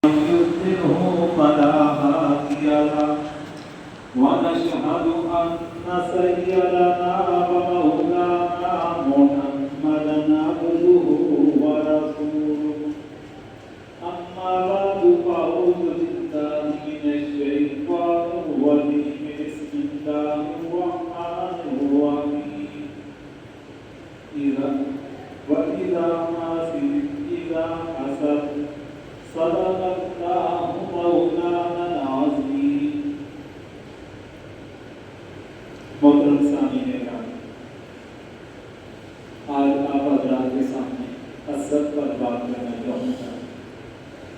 يضلله فلا هادي له ونشهد أن سيدنا ومولانا محمدا عبده ورسوله أما بعد فأعوذ بالله من الشيطان الرجيم بسم الله الرحمن الرحيم وإذا حسب صدق الله مولانا العظيم. محترم سامعین کرام، آج آپ حضرات کے سامنے حسد پر بات کرنا چاہوں گا.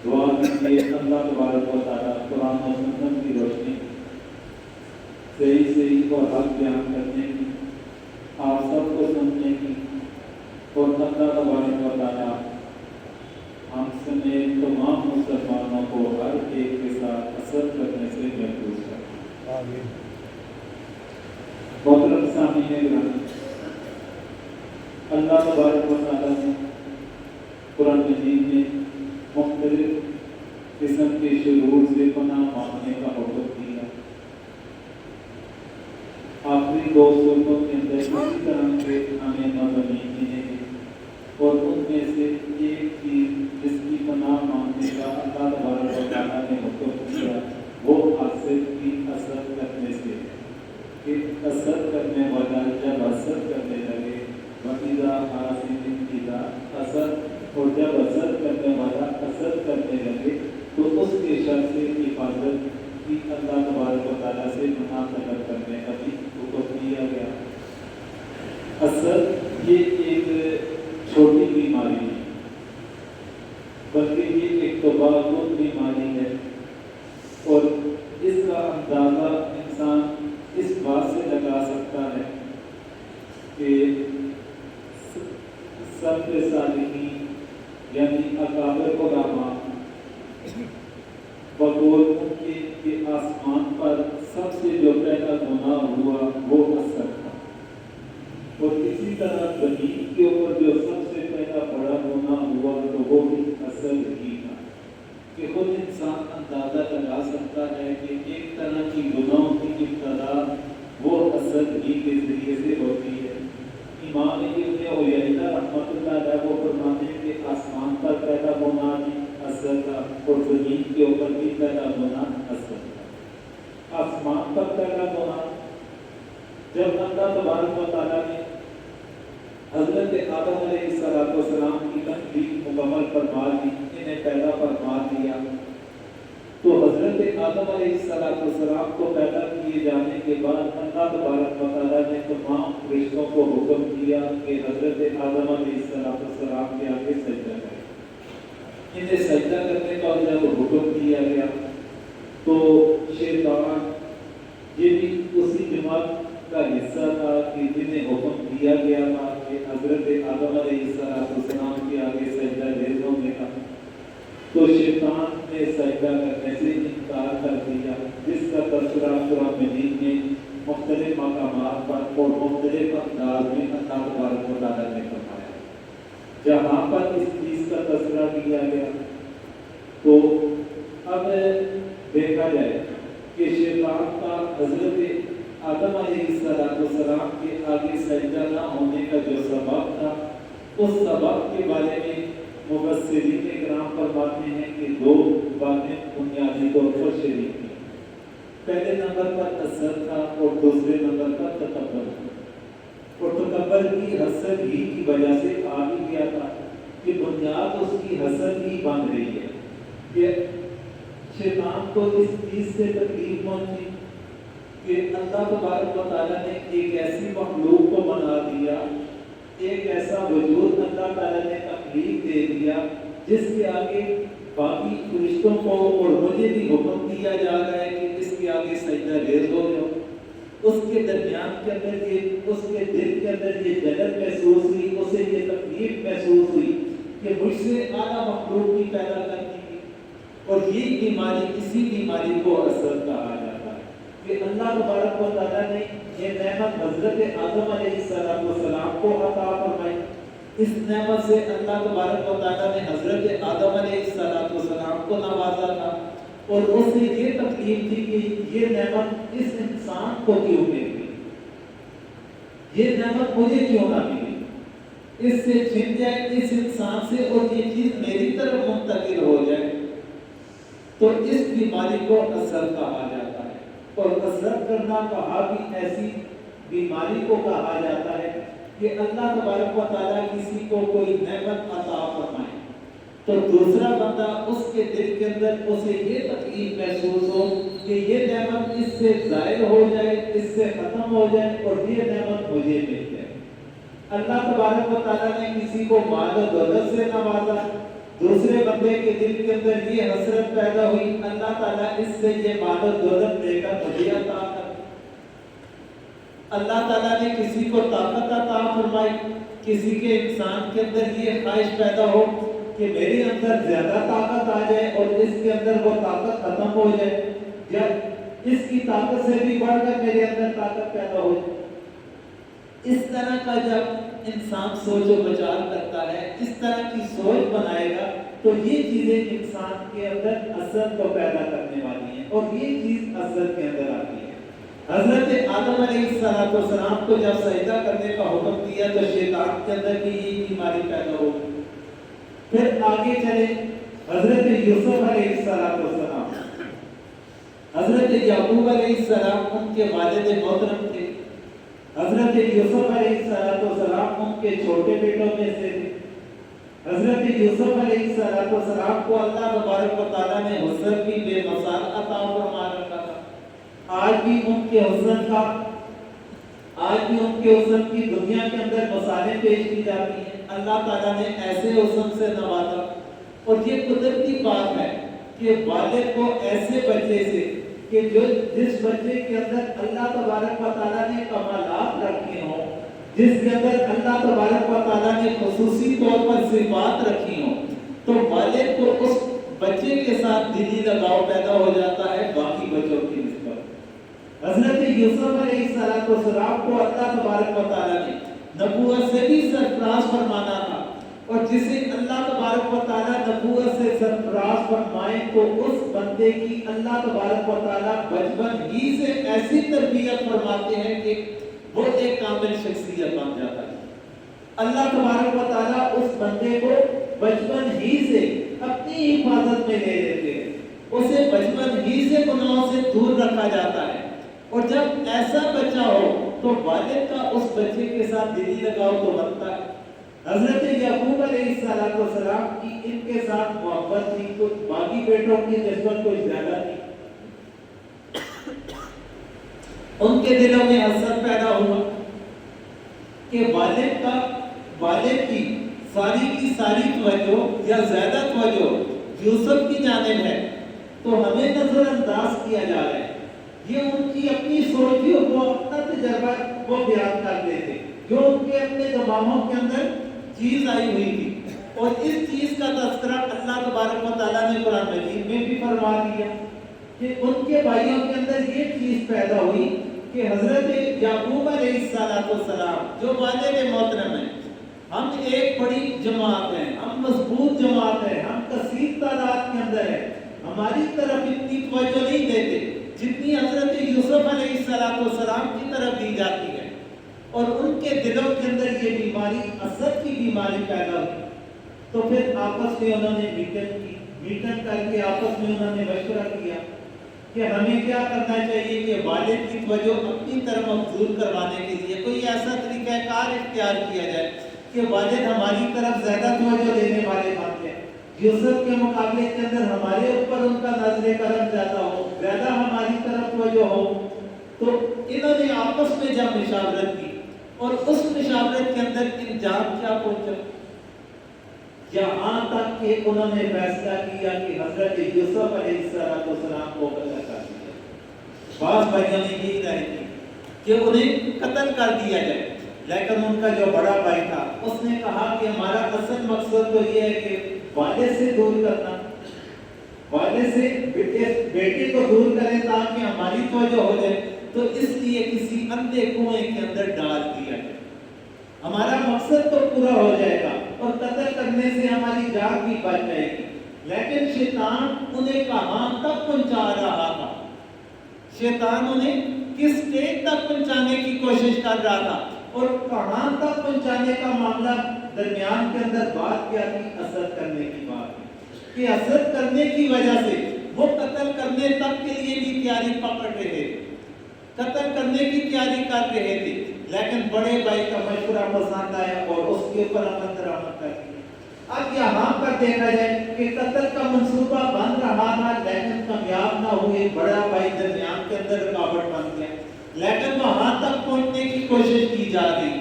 دعا کیجیے اللہ تبارک و تعالیٰ قرآن و سنت کی روشنی صحیح اور حق بیان کرنے کی، آپ سب کو سننے کی، اور اللہ تبارک و تعالیٰ ہم سمیت تمام مسلمانوں کو ہر ایک کے ساتھ حسد کرنے سے محفوظ کریں. آمین. محترم سامعین گرامی، اللہ تبارک و تعالیٰ نے قرآن مجید میں مختلف قسم کے شرور سے پناہ مانگنے کا حکم دیا. آخری دو سورتوں کے اندر اسی طرح کے ہمیں مضامین ملے ہیں، اور ان میں سے ایک چیز جس کی پناہ مانگنے کا اللہ تبارک و تعالیٰ نے حکم دیا وہ حسد کی حسد کرنے سے ہے. کہ حسد کرنے والا جب حسد کرنے لگے وَإِذَا حَاسِدٍ إِذَا حسد، اور جب حسد کرنے والا حسد کرنے لگے تو اس کے شر سے حفاظت کی اللہ تبارک و تعالیٰ سے پناہ طلب کرنے کا بھی حکم دیا گیا. حسد یہ ایک چھوٹی بیماری ہے، بلکہ یہ ایک تباہ بیماری ہے، اور اس کا اندازہ انسان اس بات سے لگا سکتا ہے کہ سلف صالحین یعنی اکابر علماء بقول کہ آسمان پر سب سے جو پہلا گناہ ہوا وہ حسد تھا، اور اسی طرح زمین کے اوپر جو سب سے پہلا بڑا گناہ ہوا تو وہ بھی حسد ہی تھا. کہ خود انسان اندازہ لگا سکتا ہے کہ ایک طرح کی گناہوں کی ابتدا وہ حسد ہی کے ذریعے سے ہوتی ہے. امام ابن عیینہ رحمۃ اللہ علیہ وہ فرماتے ہیں کہ آسمان پر پہلا گناہ بھی حسد تھا، اور زمین کے اوپر بھی پہلا گناہ حسد تھا. آسمان پر پہلا گناہ جب اللہ تبارک و تعالیٰ نے حضرت آدم علیہ السلام کی تخلیق مکمل فرما دی، انہیں پیدا فرما دیا، تو حضرت آدم علیہ السلام کو پیدا کیے جانے کے بعد اللہ تبارک و تعالیٰ نے تمام فرشتوں کو حکم دیا کہ حضرت آدم علیہ السلام کے آگے سجدہ کریں. انہیں سجدہ کرنے کا جب حکم دیا گیا تو شیطان یہ بھی اسی جماعت کا حصہ تھا کہ جنہیں حکم دیا گیا تھا کہ حضرت آدم علیہ السلام کے آگے سجدہ ریز ہونے کا، تو شیطان نے سجدہ کرنے سے انکار کر دیا، جس کا تذکرہ قرآن مجید میں مختلف مقامات پر اور مختلف انداز میں اللہ تبارک و تعالیٰ نے فرمایا. جہاں پر اس چیز کا تذکرہ کیا گیا تو اب دیکھا جائے کہ شیطان کا حضرت آدم علیہ السلام کے آگے سجدہ نہ ہونے کا جو سبب تھا، اس سبب کے بارے میں مفسرین کرام فرماتے ہیں کہ دو باتیں بنیادی طور پر شریک تھیں. پہلے نمبر پر حسد تھا اور دوسرے نمبر پر تکبر تھا. اور تکبر کی حسد ہی کی وجہ سے آ بھی گیا تھا کہ بنیاد اس کی حسد ہی بن رہی ہے کہ شیطان کو اس چیز سے تکلیف پہنچی کہ اللہ تبارک و تعالیٰ نے ایک ایسی مخلوق کو بنا دیا، ایک ایسا وجود اللہ تعالیٰ نے تخلیق دے دیا جس کے آگے باقی فرشتوں کو اور مجھے بھی حکم دیا جا رہا ہے کہ اس کے آگے سجدہ ریز ہو جاؤ. اس کے درمیان کے اندر اس کے دل کے اندر یہ جلن محسوس ہوئی، اسے یہ تکلیف محسوس ہوئی کہ مجھ سے اعلیٰ مخلوق کی پیدا کرنی تھی. اور یہ بیماری، اسی بیماری کو حسد کہا جاتا ہے کہ اللہ تبارک و تعالیٰ نے یہ نعمت حضرت آدم علیہ السلام کو عطا فرمائی اس نعمت سے اللہ تبارک و تعالیٰ نے حضرت آدم علیہ السلام کو نوازا تھا، اور اسے یہ تکلیف تھی کہ یہ نعمت اس انسان کو کیوں مل گئی، یہ نعمت مجھے کیوں نہ ملی، اس سے چھن جائے اس انسان سے اور یہ چیز میری طرف منتقل ہو جائے، تو اس بیماری کو اثر کہا جاتا ہے۔ اور اثر کرنا کہا بھی ایسی بیماری کو کہا جاتا ہے کہ اللہ تبارک و تعالیٰ کسی کو کوئی نعمت عطا فرمائے تو دوسرا بندہ اس کے دل کے اندر اسے یہ تکلیف محسوس ہو کہ یہ نعمت اس سے ظاہر ہو جائے، اس سے ختم ہو جائے اور یہ نعمت مجھے مل جائے۔ اللہ تبارک و تعالیٰ نے کسی کو مال و دولت سے نوازا، دوسرے بندے کے دل کے اندر یہ حسرت پیدا ہوئی اللہ تعالیٰ اس سے یہ مال و دولت لے کر مجھے عطا کر۔ اللہ تعالیٰ نے کسی کو طاقت عطا فرمائی، کسی کے انسان کے اندر یہ خواہش پیدا ہو کہ میرے اندر زیادہ طاقت آ جائے اور اس کے اندر وہ طاقت ختم ہو جائے، یا اس کی طاقت سے بھی بڑھ کر میرے اندر طاقت پیدا ہو جائے۔ اس طرح کا جب انسان سوچ و بچار کرتا ہے، اس طرح کی سوچ بنائے گا تو یہ چیزیں انسان کے اندر حسد کو پیدا کرنے والی ہیں اور یہ چیز حسد کے اندر آتی ہے۔ حضرت آدم علیہ السلام کو جب سجدہ کرنے کا حکم دیا تو شیطان کے اندر بھی یہ بیماری پیدا ہو گئی۔ پھر آگے چلے حضرت یوسف علیہ السلام، حضرت یعقوب علیہ السلام ان کے والد محترم تھے، حضرت یوسف علیہ السلام ان کے چھوٹے بیٹوں میں سے تھے۔ حضرت یوسف علیہ السلام کو اللہ تبارک و تعالیٰ نے حسن بھی بے مثال عطا فرما رکھا تھا۔ آج بھی ان کے حسن کی دنیا کے اندر مثالیں پیش کی جاتی ہیں۔ اللہ تعالیٰ نے ایسے حسن سے نوازا، اور یہ قدرتی بات ہے کہ والد کو ایسے بچے سے کہ جس بچے کے اندر اللہ تبارک و تعالیٰ نے کمالات رکھے ہوں، جس کے اندر اللہ تبارک و تعالیٰ نے خصوصی طور پر صفات رکھی ہوں، تو والد کو اس بچے کے ساتھ دلی لگاؤ پیدا ہو جاتا ہے باقی بچوں کی نسبت۔ حضرت یوسف علیہ السلام کو اللہ تبارک و تعالیٰ نے نبوت سے بھی سرفراز فرمانا تھا، اور جسے اللہ تبارک و تعالیٰ نبوت سے سرفراز فرمائے تو اس بندے کی اللہ تبارک و تعالیٰ بچپن ہی سے ایسی تربیت فرماتے ہیں کہ وہ ایک کامل شخصیت بن جاتا ہے۔ اللہ تبارک و تعالیٰ اس بندے کو بچپن ہی سے اپنی حفاظت میں لے لیتے ہیں، اسے بچپن ہی سے گناہوں سے دور رکھا جاتا ہے، اور جب ایسا بچہ ہو تو والد کا اس بچے کے ساتھ دلی لگاؤ تو بنتا ہے۔ حضرت یعقوب علیہ السلام کی ان کے ساتھ محبت تھی تو باقی بیٹوں کی نسبت کچھ زیادہ تھی۔ ان کے دلوں میں حسد پیدا ہوا کہ والد کی ساری توجہ یا زیادہ توجہ یوسف کی جانب ہے تو ہمیں نظر انداز کیا جا رہا ہے۔ یہ ان کی اپنی سوچ تھی، وہ اپنا تجربہ وہ بیان کرتے تھے جو ان کے اپنے دماغوں کے اندر چیز آئی ہوئی تھی، اور اس چیز کا تذکرہ اللہ تبارک و تعالیٰ نے قرآن مجید میں بھی فرما دیا کہ ان کے بھائیوں کے اندر یہ چیز پیدا ہوئی کہ حضرت یعقوب علیہ السلام جو والد محترم ہیں، ہم ایک بڑی جماعت ہیں، ہم مضبوط جماعت ہیں، ہم کثیر تعداد کے اندر ہیں، ہماری طرف اتنی توجہ نہیں دیتے جتنی حضرت یوسف علیہ السلام کی طرف دی جاتی ہے، اور ان کے دلوں کے اندر یہ بیماری حسد کی بیماری پیدا ہوئی۔ تو پھر آپس میں انہوں نے میٹنگ کر کے آپس میں انہوں نے مشورہ کیا کہ ہمیں کیا کرنا چاہیے کہ والد کی توجہ اپنی طرف مبذول کروانے کے لیے کوئی ایسا طریقہ کار اختیار کیا جائے کہ والد ہماری طرف زیادہ توجہ دینے والے بن جائیں، یوسف کے مقابلے کے اندر ہمارے اوپر ان کا نظر کرم زیادہ ہو، زیادہ ہماری طرف توجہ ہو۔ تو انہوں نے آپس میں جب مشاورت کی، اور اس مشاورت کے اندر انجام کیا پہنچا، یہاں تک کہ انہوں نے فیصلہ کیا کہ حضرت یوسف علیہ السلام کو قتل کر دیا۔ بعض بھائیوں نے یہ رائے کی کہ انہیں قتل کر دیا جائے، لیکن ان کا جو بڑا بھائی تھا اس نے کہا کہ ہمارا اصل مقصد تو یہ ہے کہ والد سے دور کرنا، والد سے بیٹے کو دور کریں تاکہ ہماری توجہ ہو جائے، تو اس لیے کسی اندھے کنویں کے اندر ڈال دیا جائے۔ ہمارا مقصد تو پورا ہو جائے گا اور قتل کرنے سے ہماری جان بھی بچ جائے گی، لیکن شیطان انہیں کہاں تک پہنچا رہا تھا؟ شیطان انہیں کس اسٹیج تک پہنچانے کی کوشش کر رہا تھا اور کہاں تک پہنچانے کا معاملہ درمیان کے اندر بات کیا تھی؟ حسد کرنے کی بات، کہ حسد کرنے کی وجہ سے وہ قتل کرنے تک کے لیے بھی تیاری پکڑ رہے تھے، قتل کرنے کی تیاری کر رہے تھے، لیکن بڑے بھائی کا مشورہ پسند آیا اور اس کے اوپر عمل درآمد کر دیا۔ اب یہاں پر دیکھا جائے کہ قتل کا منصوبہ بن رہا تھا لیکن کامیاب نہ ہوئے، بڑا بھائی درمیان کے اندر رکاوٹ بن گیا، لیکن وہاں تک پہنچنے کی کوشش کی جا رہی۔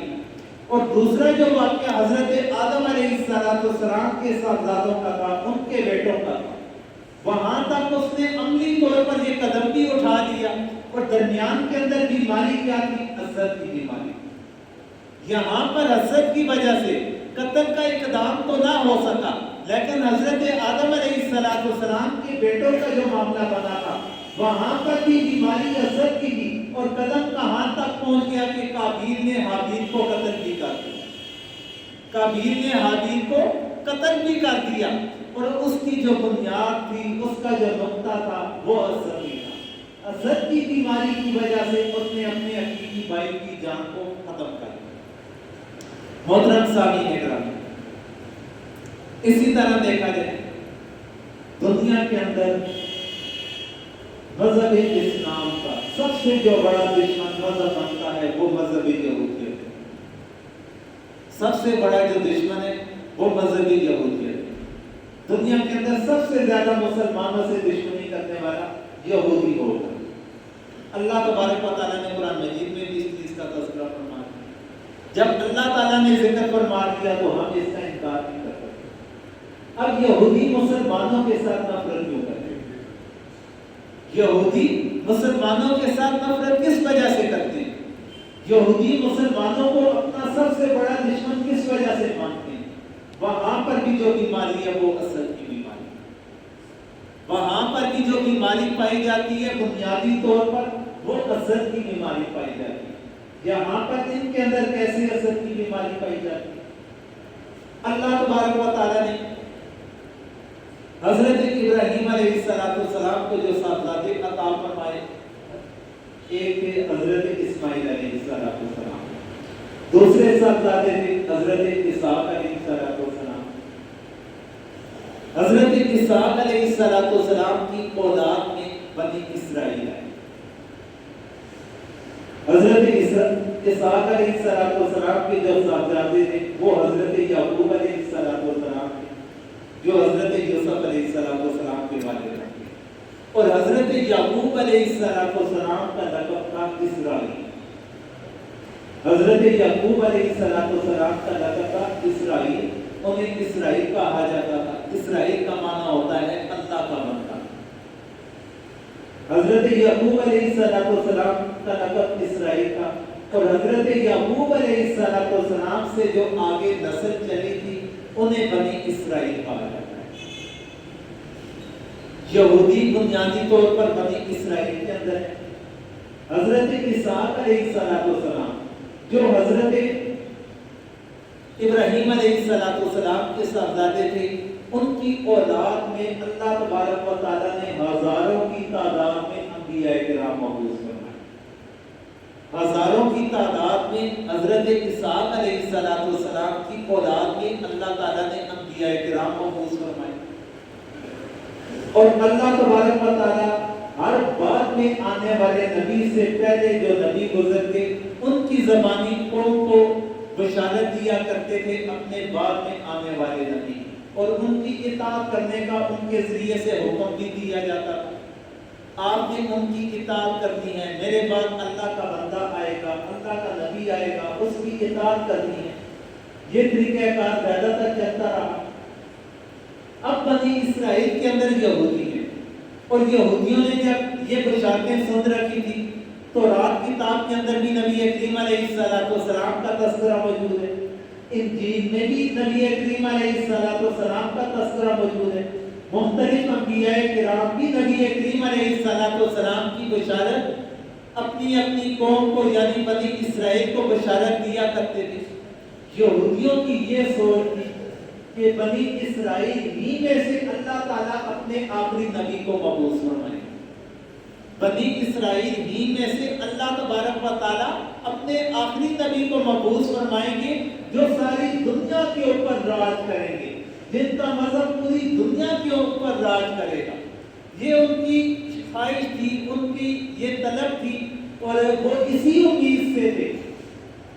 اور دوسرا جو واقعہ حضرت آدم علیہ السلام کے صاحبزادوں کا تھا، ان کے بیٹوں کا تھا، وہاں تک اس نے عملی طور پر یہ قدم بھی اٹھا لیا اور درمیان کے اندر بیماری کیا تھی؟ حسد کی بیماری۔ یہاں پر حسد کی وجہ سے قتل کا اقدام تو نہ ہو سکا، لیکن حضرت آدم علیہ السلام کے بیٹوں کا جو معاملہ بنا تھا وہاں پر بھی بیماری حسد کی تھی، اور قدم کہاں تک پہنچ گیا کہ قابیل نے حابیل کو قتل بھی کر دیا، قابیل نے حابیل کو قتل بھی کر دیا، اور اس کی جو بنیاد تھی، اس کا جو نقطہ تھا وہ حسد ہی تھا۔ حسد کی بیماری کی وجہ سے اس نے اپنے حقیقی بھائی کی جان کو ختم کر دیا۔ محترم سامعین کرام، اسی طرح دیکھا جائے دنیا کے اندر مذہب اسلام کا سب سے جو بڑا دشمن مذہب بنتا ہے وہ مذہب یہودیت ہے۔ سب سے بڑا جو دشمن ہے وہ مذہب یہودیت ہے۔ دنیا کے اندر سب سے زیادہ مسلمانوں سے دشمنی کرنے والا یہودی ہوگا۔ اللہ تبارک و تعالیٰ نے قرآن مجید میں بھی اس چیز کا تذکرہ فرما دیا۔ جب اللہ تعالیٰ نے ذکر فرما دیا تو ہم اس کا انکار نہیں کر سکتے۔ اب یہودی مسلمانوں کے ساتھ نفرت کیوں کرتے ہیں؟ یہودی مسلمانوں کے ساتھ نفرت کس وجہ سے کرتے ہیں؟ یہودی مسلمانوں کو اپنا سب سے بڑا دشمن کس وجہ سے مانتے ہیں؟ وہاں پر بھی جو بیماری ہے وہ حسد کی بیماری، وہاں پر بھی جو بیماری پائی جاتی ہے بنیادی طور پر وہ حسد کی بیماری پائی جاتی ہے۔ یہاں پر ان کے اندر کیسے حسد کی بیماری پائی جاتی ہے؟ اللہ تبارک و تعالیٰ نے حضرت ابراہیم علیہ السلام کو جو صاحبزادے عطا فرمائے، ایک تھے حضرت اسماعیل علیہ السلام، دوسرے صاحبزادے تھے حضرت اسحاق علیہ السلام۔ حضرت اسحاق علیہ السلام کی اولاد میں بنی اسرائیل آئے۔ حضرت اسحاق علیہ السلام کے جو صاحبزادے تھے وہ حضرت یعقوب علیہ السلام تھے، جو حضرت یوسف علیہ السلام کے والد تھے، اور حضرت یعقوب علیہ السلام کا لقب تھا اسرائیل۔ حضرت یعقوب علیہ السلام کا لقب تھا اسرائیل، انہیں اسرائیل کہا جاتا تھا۔ اسرائیل کا معنی ہوتا ہے اللہ کا بندہ۔ حضرت یعقوب علیہ السلام کا لقب اسرائیل تھا، اور حضرت یعقوب علیہ السلام سے جو آگے نسل چلی تھی انہیں بنی اسرائیل کہا جاتا ہے۔ یہودی بنیادی طور پر بنی اسرائیل کے اندر ہے۔ حضرت اسحاق علیہ السلام جو حضرت ابراہیم علیہ السلام کے صاحبزادے تھے، ان کی اولاد میں اللہ تبارک و تعالیٰ نے ہزاروں کی تعداد میں انبیاء کرام مبعوث فرمائے۔ ہزاروں کی تعداد میں حضرت اسحاق علیہ السلام کی اولاد میں اللہ تعالیٰ نے انبیاء کرام مبعوث فرمائے، اور اللہ تبارک و تعالیٰ ہر بعد میں آنے والے نبی سے پہلے جو نبی گزر کے ان کی زبانی قوم کو بشارت دیا کرتے تھے اپنے بعد میں آنے والے نبی، اور ان کی اطاعت کرنے کا ان کے ذریعے سے حکم بھی دیا جاتا تھا۔ آپ نے ان کی اطاعت کرنی ہے، میرے بعد اللہ کا بندہ آئے گا، اللہ کا نبی آئے گا، اس کی اطاعت کرنی ہے۔ یہ طریقہ کار زیادہ تر چلتا رہا۔ اب بنی اسرائیل کے اندر یہودی ہیں، اور یہودیوں نے جب یہ بشارتیں سن رکھی تھی تو رات کتاب کے اندر بھی نبی کریم علیہ السلام کا تذکرہ موجود ہے، انجیل میں بھی نبی کریم علیہ السلام کا تذکرہ موجود ہے، مختلف انبیاء کرام بھی نبی کریم علیہ السلام کی بشارت اپنی اپنی قوم کو یعنی بنی اسرائیل کو بشارت دیا کرتے تھے۔ یہودیوں کی یہ سوچ تھی کہ بنی اسرائیل ہی میں سے اللہ تعالیٰ اپنے آخری نبی کو مبعوث فرمائے، بنی اسرائیل ہی میں سے اللہ تبارک و تعالیٰ اپنے آخری نبی کو مبعوث فرمائیں گے جو ساری دنیا کے اوپر راج کریں گے، جن کا مذہب پوری دنیا کے اوپر راج کرے گا۔ یہ ان کی خواہش تھی، ان کی یہ طلب تھی، اور وہ اسی امید سے تھے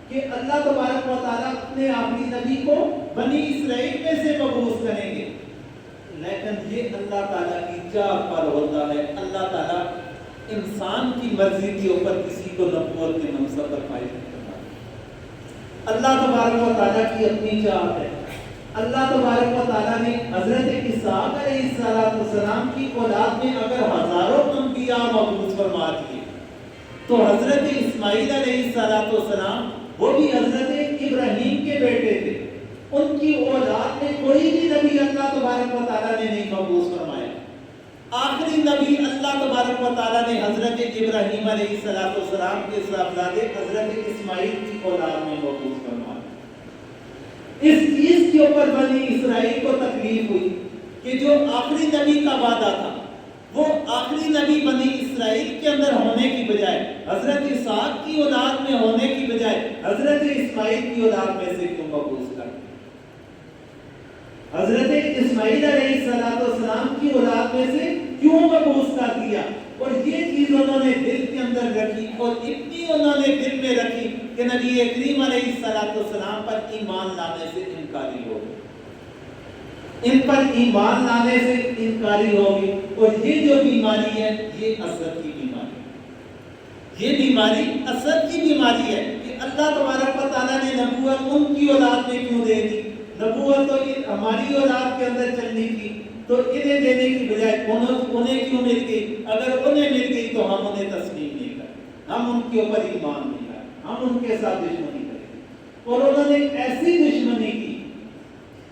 کہ اللہ تبارک و تعالیٰ اپنے آخری نبی کو بنی اسرائیل میں سے مبعوث کریں گے۔ لیکن یہ اللہ تعالیٰ کی چاہ پر ہوتا ہے، اللہ تعالیٰ انسان کی مرضی کے اوپر کسی کو نبوت کے منصب پر فائز نہیں کرتا۔ اللہ تبارک و تعالیٰ کی اپنی چاہ ہے۔ اللہ تبارک و تعالیٰ نے حضرت اسحاق علیہ السلام کی اولاد میں اگر ہزاروں انبیاء مبعوث فرما دیے تو حضرت اسماعیل علیہ السلام وہ بھی حضرت ابراہیم کے بیٹے تھے، ان کی اولاد میں کوئی بھی نبی اللہ تبارک و تعالیٰ نے نہیں مبعوث فرمایا۔ آخری نبی اللہ تبارک و تعالیٰ نے حضرت ابراہیم علیہ السلام کے صاحبزادے حضرت اسماعیل کی اولاد میں مبعوث فرمایا۔ اس چیز کے اوپر بنی اسرائیل کو تکلیف ہوئی کہ جو آخری نبی کا وعدہ تھا وہ آخری نبی بنی اسرائیل کے اندر ہونے کی بجائے حضرت اسحاق کی اولاد میں ہونے کی بجائے حضرت اسماعیل کی اولاد میں سے کیوں مبعوث کر دیا؟ حضرت اسماعیل علیہ السلام کی اولاد میں سے کیوں مبعوث کر دیا؟ اور یہ چیز انہوں نے دل کے اندر رکھی، اور اتنی انہوں نے دل میں رکھی کہ نبی کریم علیہ السلام پر ایمان لانے سے انکاری ہو گئی، ان پر ایمان لانے سے انکاری ہوگی۔ اور یہ جو بیماری ہے یہ اسد کی بیماری ہے، یہ بیماری اسد کی بیماری ہے کہ اللہ تبارک و تعالیٰ نے نبوت ان کی اولاد میں کیوں دے دی؟ نبوت تو ہماری اولاد کے اندر چلنی تھی، تو انہیں دینے کی بجائے انہیں کیوں مل گئی؟ اگر انہیں مل گئی تو ہم انہیں تسلیم نہیں کریں، ہم ان کے اوپر ایمان نہیں لائیں، ہم ان کے ساتھ دشمنی کریں۔ اور انہوں نے ایسی دشمنی کی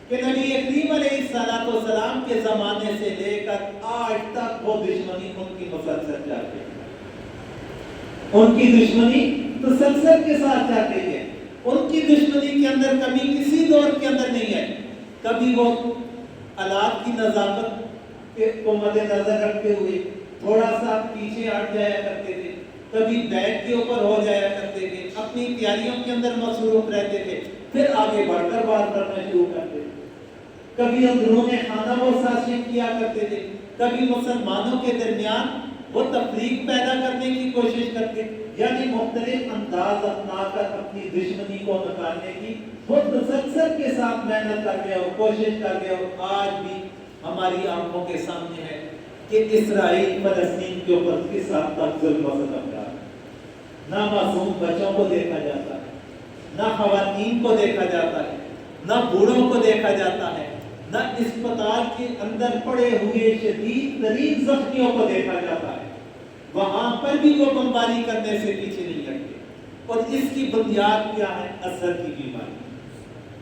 کہ نبی کریم علیہ السلام کے زمانے سے لے کر آج تک وہ دشمنی ان کی مسلسل جاتی ہے، ان کی دشمنی تسلسل کے ساتھ جاتی ہے۔ ان کی دشمنی کے اندر کمی کسی دور کے اندر نہیں ہے۔ کبھی وہ آلات کی نزاکت کو مد نظر رکھتے ہوئے تھوڑا سا پیچھے ہٹ جایا کرتے تھے، کبھی بیت کے اوپر ہو جایا کرتے تھے، اپنی تیاریوں کے اندر مصروف رہتے تھے، پھر آگے بڑھ کر بات کرنا شروع کرتے تھے۔ کبھی اندرون خانہ وہ سازشیں کیا کرتے تھے، کبھی مسلمانوں کے درمیان وہ تفریق پیدا کرنے کی کوشش کرتے، یعنی مختلف انداز اپنا کر اپنی دشمنی کو نکالنے کی وہ تسلسل کے ساتھ محنت کر گئے اور کوشش کر گئے۔ اور آج بھی ہماری آنکھوں کے سامنے ہے کہ اسرائیل فلسطین کے اوپر کس حد تک ظلم و ستم کر رہا ہے۔ نہ معصوم بچوں کو دیکھا جاتا ہے، نہ خواتین کو دیکھا جاتا ہے، نہ بوڑھوں کو دیکھا جاتا ہے، نہ اسپتال کے اندر پڑے ہوئے شدید ترین زخمیوں کو دیکھا جاتا ہے۔ وہاں پر بھی وہ بمباری کرنے سے پیچھے نہیں ہٹتے، اور اس کی بنیاد کیا ہے؟ اسد کی بیماری۔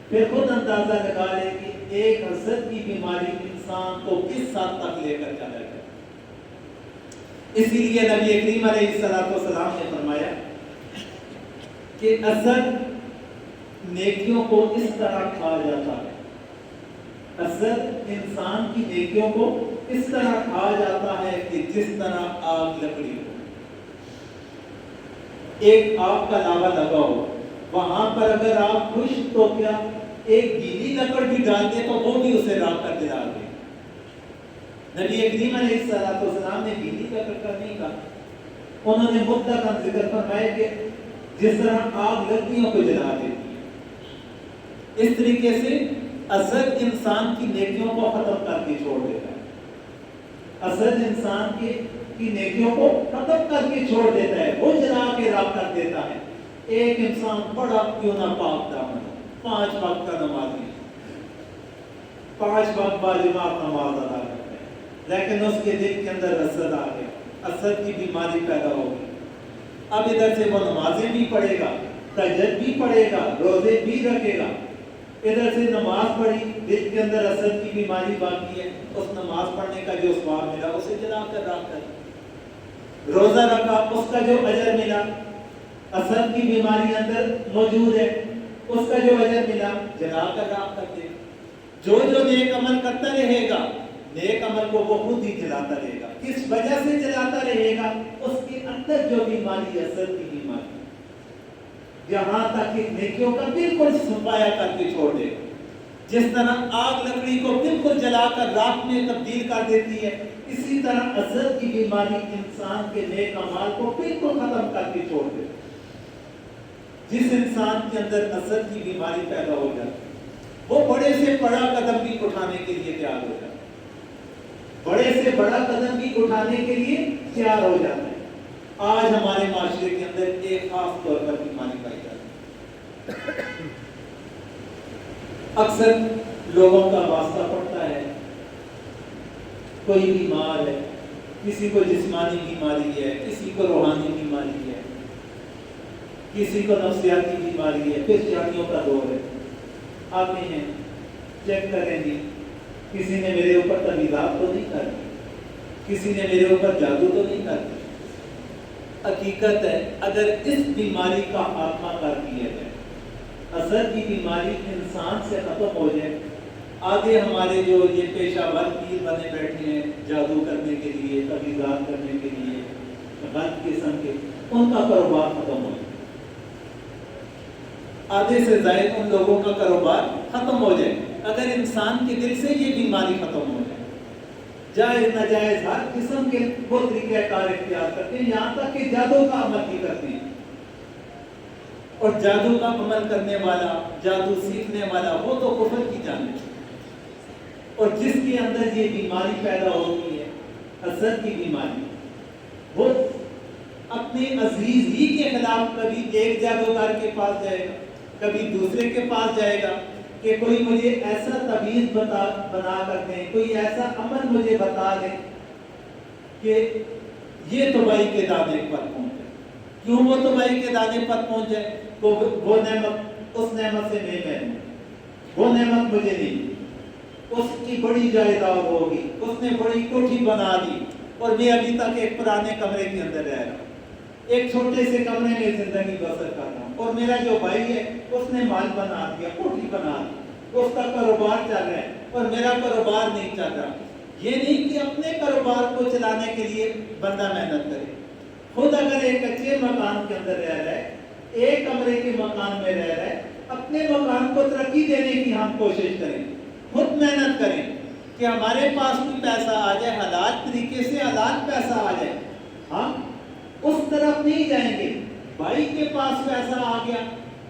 پھر خود اندازہ لگا لے کہ ایک حسد کی بیماری انسان کو کس حد تک لے کر چلا جائے۔ اسی لیے نبی کریم علیہ السلام نے فرمایا کہ اسد نیکیوں کو اس طرح کھا جاتا ہے، اسد انسان کی نیکیوں کو اس طرح کھا جاتا ہے کہ جس طرح آگ لکڑی ہو۔ ایک آگ کا لاوا لگا ہو، وہاں پر اگر آپ خوش تو کیا ایک گیلی لکڑ بھی ڈال دے تو وہ بھی اسے راکھ کر جلا دے۔ نبی کریم علیہ السلام نے گیلی لکڑ کا نہیں کہا، انہوں نے مطلقاً ذکر فرمایا کہ جس طرح آگ لکڑیوں کو جلا دیتی ہے، اس طریقے سے اسد انسان کی نیکیوں کو ختم کر کے چھوڑ دیتا ہے، اسد انسان کی نیکیوں کو ختم کر کے چھوڑ دیتا ہے، وہ جلا کے راکھ کر دیتا ہے۔ ایک انسان بڑا کیوں نہ پاک دامن، 5 وقت کا نمازی، 5 وقت باجماعت نماز ادا کرتے ہیں، لیکن اس کے دل کے اندر حسد آ گیا، حسد کی بیماری پیدا ہو گئی۔ اب ادھر سے وہ نمازیں بھی پڑھے گا، تہجد بھی پڑھے گا، روزے بھی رکھے گا، ادھر سے نماز پڑھی، دل کے اندر حسد کی بیماری باقی ہے، اس نماز پڑھنے کا جو ثواب ملا اسے جلا کر راکھ کر، روزہ رکھا، اس کا جو اجر ملا، حسد کی بیماری اندر موجود ہے، اس کا جو اجر ملا جلا کر راہ کر دے. جو نیک عمل کرتا رہے گا نیک عمل کو وہ خود ہی جلاتا رہے گا. کس وجہ سے جلاتا رہے گا؟ اس کے اندر جو بیماری اثر کی بیماری یہاں تک کہ نیکیوں کا بالکل سنپایا کر کے چھوڑ دے. جس طرح آگ لکڑی کو بالکل جلا کر راکھ میں تبدیل کر دیتی ہے، اسی طرح حسد کی بیماری انسان کے نیک اعمال کو بالکل ختم کر کے چھوڑ دے. جس انسان کے اندر حسد کی بیماری پیدا ہو جاتی ہے وہ بڑے سے بڑا قدم بھی اٹھانے کے لیے تیار ہو جاتا ہے. بڑے سے بڑا قدم بھی اٹھانے کے لیے تیار ہو جاتا ہے. آج ہمارے معاشرے کے اندر ایک خاص طور پر بیماری پائی جاتی ہے. اکثر لوگوں کا واسطہ پڑتا ہے، کوئی بیمار ہے، کسی کو جسمانی بیماری ہے، کسی کو روحانی بیماری ہے، کسی کو نفسیاتی بیماری ہے، پھر شادیوں کا دور ہے. آتے ہیں چیک کریں گے، کسی نے میرے اوپر تعویذات تو نہیں کر دی، کسی نے میرے اوپر جادو تو نہیں کر دی. حقیقت ہے اگر اس بیماری کا خاتمہ کر دیا جائے، حسد کی بیماری انسان سے ختم ہو جائے، آگے ہمارے جو یہ پیشہ ور پیر بنے بیٹھے ہیں جادو کرنے کے لیے، تعویذات کرنے کے لیے، غلط قسم کے، ان کا کاروبار ختم ہو جائے. آدھے سے زائد ان لوگوں کا کاروبار ختم ہو جائے اگر انسان کے دل سے یہ بیماری ختم ہو جائے. جائز ناجائز ہر قسم کے وہ طریقہ کار اختیار کرتے ہیں، یہاں تک کہ جادو کا عمل بھی کرتے ہیں. اور جادو کا عمل کرنے والا، جادو سیکھنے والا، وہ تو کفر کی جانب ہے. اور جس کے اندر یہ بیماری پیدا ہوتی ہے حسد کی بیماری، وہ اپنے عزیز ہی کے خلاف کبھی ایک جادوگر کے پاس جائے گا، کبھی دوسرے کے پاس جائے گا کہ کوئی مجھے ایسا تعویذ بنا کر دیں، کوئی ایسا عمل مجھے بتا دیں کہ یہ تباہی کے دانے پر پہنچ جائے. کیوں وہ تباہی کے دانے پر پہنچ جائے؟ تو وہ نعمت، اس نعمت سے میں محروم، وہ نعمت مجھے نہیں. اس کی بڑی جائیداد ہوگی، اس نے بڑی کوٹھی بنا دی اور میں ابھی تک ایک پرانے کمرے کے اندر رہ رہا ہوں، ایک چھوٹے سے کمرے میں زندگی بسر کر رہا ہوں. اور میرا جو بھائی ہے اس نے مال بنا دیا، کوٹھی بنا دی، اس کا کاروبار چل رہا ہے اور میرا کاروبار نہیں چل رہا. یہ نہیں کہ اپنے کاروبار کو چلانے کے لیے بندہ محنت کرے. خود اگر ایک کچے مکان کے اندر رہ رہا ہے، ایک کمرے کے مکان میں رہ رہا ہے، اپنے مکان کو ترقی دینے کی ہم کوشش کریں، خود محنت کریں کہ ہمارے پاس بھی پیسہ آ جائے، حلال طریقے سے حلال پیسہ آ جائے. ہم اس طرف نہیں جائیں گے. بھائی کے پاس پیسہ آ گیا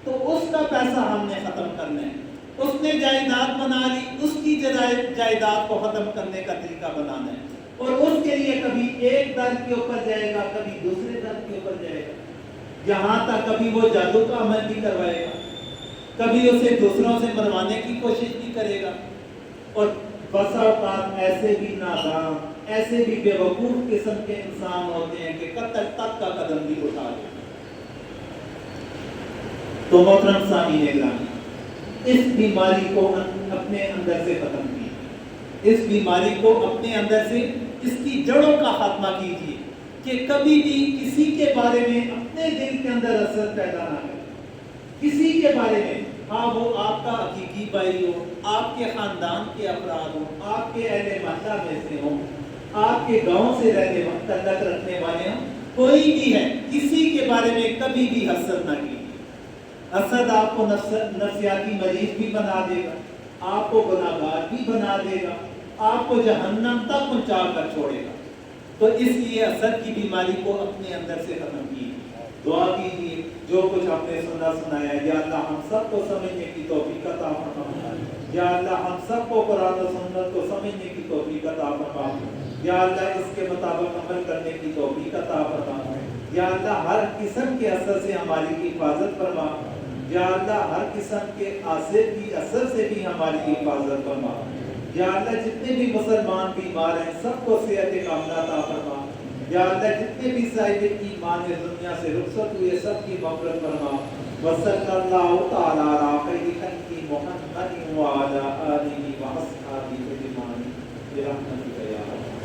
تو اس کا پیسہ ہم نے ختم کرنا ہے. اس نے جائیداد بنا لی، اس کی جائیداد کو ختم کرنے کا طریقہ بنانا ہے. اور اس کے لیے کبھی ایک در کے اوپر جائے گا، کبھی دوسرے در کے اوپر جائے گا، یہاں تک کبھی وہ جادو کا عمل بھی کروائے گا، کبھی اسے دوسروں سے مروانے کی کوشش بھی کرے گا. اور بسا اوقات ایسے بھی نادان، ایسے بھی بے وقوف قسم کے انسان ہوتے ہیں کہ قتل تک کا قدم بھی اٹھا دیں. تو محترم سامعین گرامی، اس بیماری کو اپنے اندر سے ختم کیجیے، اس بیماری کو اپنے اندر سے، اس کی جڑوں کا خاتمہ کیجیے کہ کبھی بھی کسی کے بارے میں اپنے دل کے اندر حسد پیدا نہ کریں. کسی کے بارے میں، ہاں وہ آپ کا حقیقی بھائی ہو، آپ کے خاندان کے افراد ہوں، آپ کے اہل محلہ میں سے ہوں، آپ کے گاؤں سے رہنے تعلق رکھنے والے ہوں، کوئی بھی ہے، کسی کے بارے میں کبھی بھی حسد نہ کیجیے. حسد آپ کو نفسیاتی مریض بھی بنا دے گا، آپ کو گناہگار بھی بنا دے گا، آپ کو جہنم تک پہنچا کر چھوڑے گا. تو اس لیے حسد کی بیماری کو اپنے اندر سے ختم کیجیے. دعا کیجیے جو کچھ ہم نے سنایا ہے، یا اللہ ہم سب کو سمجھنے کی توفیق عطا فرما. یا اللہ ہم سب کو قرآن و سنت کو سمجھنے کی توفیق عطا فرما. یا اللہ اس کے مطابق عمل کرنے کی توفیق عطا فرما. یا اللہ ہر قسم کے اثر سے ہماری حفاظت فرما. یا اللہ ہر قسم کے آصف کی اثر سے بھی ہماری حفاظت فرما. یا اللہ جتنے بھی مسلمان بیمار ہیں سب کو صحت کاملہ عطا فرما. یا اللہ جتنے بھی صاحب ایمان اس دنیا سے رخصت ہوئے سب کی مغفرت فرما. وصلی اللہ تعالی علی خیر خلق محمد وعلی آلہ واصحابہ اجمعین برحمتک یا ارحم